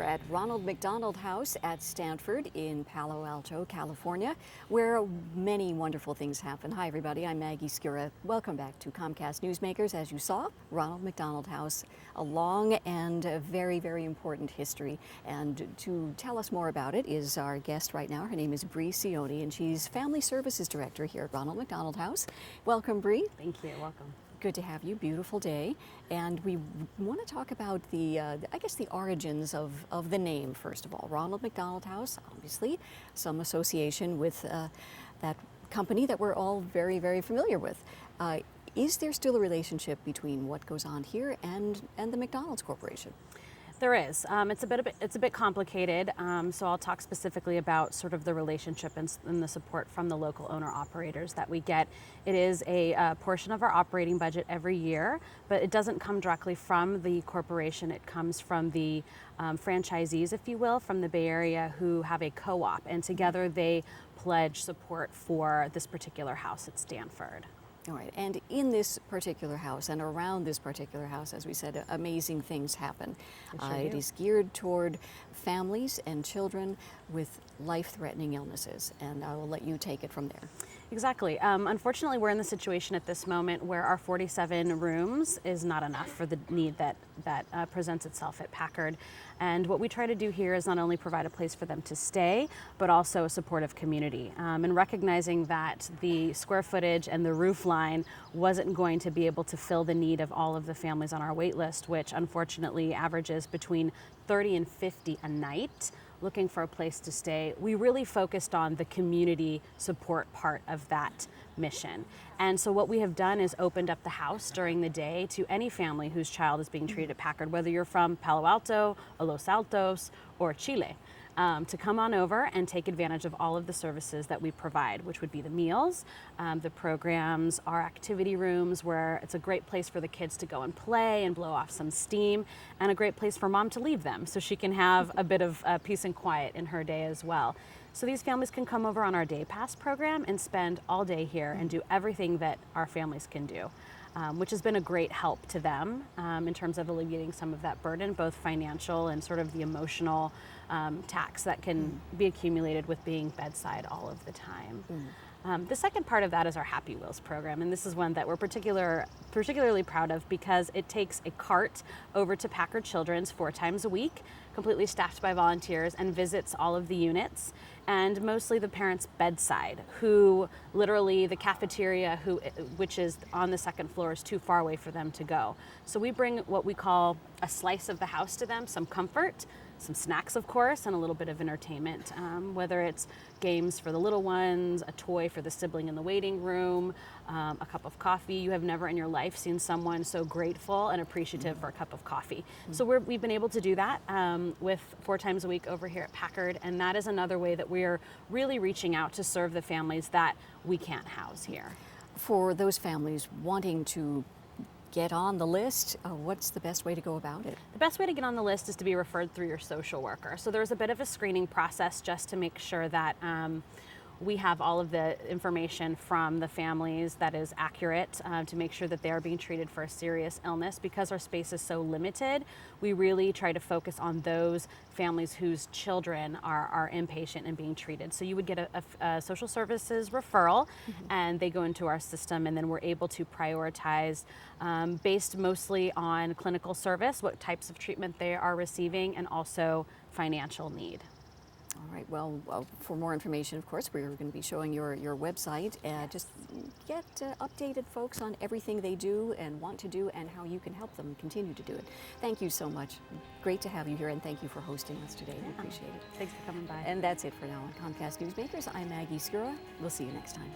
We're at Ronald McDonald House at Stanford in Palo Alto, California, where many wonderful things happen. Hi everybody, I'm Maggie Scura. Welcome back to Comcast Newsmakers. As you saw, Ronald McDonald House, a long and very, very important history. And to tell us more about it is our guest right now. Her name is Seoane, and she's Family Services Director here at Ronald McDonald House. Welcome, Bree. Thank you. Welcome. Good to have you. Beautiful day. And we want to talk about the origins of the name, first of all. Ronald McDonald House, obviously, some association with that company that we're all very, very familiar with. Is there still a relationship between what goes on here and the McDonald's Corporation? There is. It's a bit complicated, so I'll talk specifically about sort of the relationship and the support from the local owner-operators that we get. It is a portion of our operating budget every year, but it doesn't come directly from the corporation. It comes from the franchisees, if you will, from the Bay Area who have a co-op, and together they pledge support for this particular house at Stanford. All right, and in this particular house and around this particular house, as we said, amazing things happen. It is geared toward families and children with life-threatening illnesses, and I will let you take it from there. Exactly. Unfortunately, we're in the situation at this moment where our 47 rooms is not enough for the need that presents itself at Packard. And what we try to do here is not only provide a place for them to stay, but also a supportive community. And recognizing that the square footage and the roof line wasn't going to be able to fill the need of all of the families on our wait list, which unfortunately averages between 30 and 50 a night, looking for a place to stay, we really focused on the community support part of that mission. And so what we have done is opened up the house during the day to any family whose child is being treated at Packard, whether you're from Palo Alto, or Los Altos, or Chile, to come on over and take advantage of all of the services that we provide, which would be the meals, the programs, our activity rooms, where it's a great place for the kids to go and play and blow off some steam, and a great place for mom to leave them so she can have a bit of peace and quiet in her day as well. So these families can come over on our day pass program and spend all day here and do everything that our families can do. Which has been a great help to them in terms of alleviating some of that burden, both financial and sort of the emotional tax that can be accumulated with being bedside all of the time. The second part of that is our Happy Wheels program, and this is one that we're particularly proud of because it takes a cart over to Packard Children's 4 times a week, completely staffed by volunteers, and visits all of the units, and mostly the parents' bedside, who literally the cafeteria, which is on the second floor, is too far away for them to go. So we bring what we call a slice of the house to them, some comfort, some snacks, of course, and a little bit of entertainment, whether it's games for the little ones, a toy for the sibling in the waiting room, a cup of coffee. You have never in your life seen someone so grateful and appreciative for a cup of coffee. So we've been able to do that with 4 times a week over here at Packard, and that is another way that we're really reaching out to serve the families that we can't house here. For those families wanting to get on the list, what's the best way to go about it? The best way to get on the list is to be referred through your social worker. So there's a bit of a screening process just to make sure that we have all of the information from the families that is accurate to make sure that they are being treated for a serious illness. Because our space is so limited, we really try to focus on those families whose children are inpatient and being treated. So you would get a social services referral, and they go into our system, and then we're able to prioritize based mostly on clinical service, what types of treatment they are receiving, and also financial need. All right, well, for more information, of course, we're going to be showing your website. Just get updated folks on everything they do and want to do and how you can help them continue to do it. Thank you so much. Great to have you here, and thank you for hosting us today. We appreciate it. Thanks for coming by. And that's it for now on Comcast Newsmakers. I'm Maggie Scura. We'll see you next time.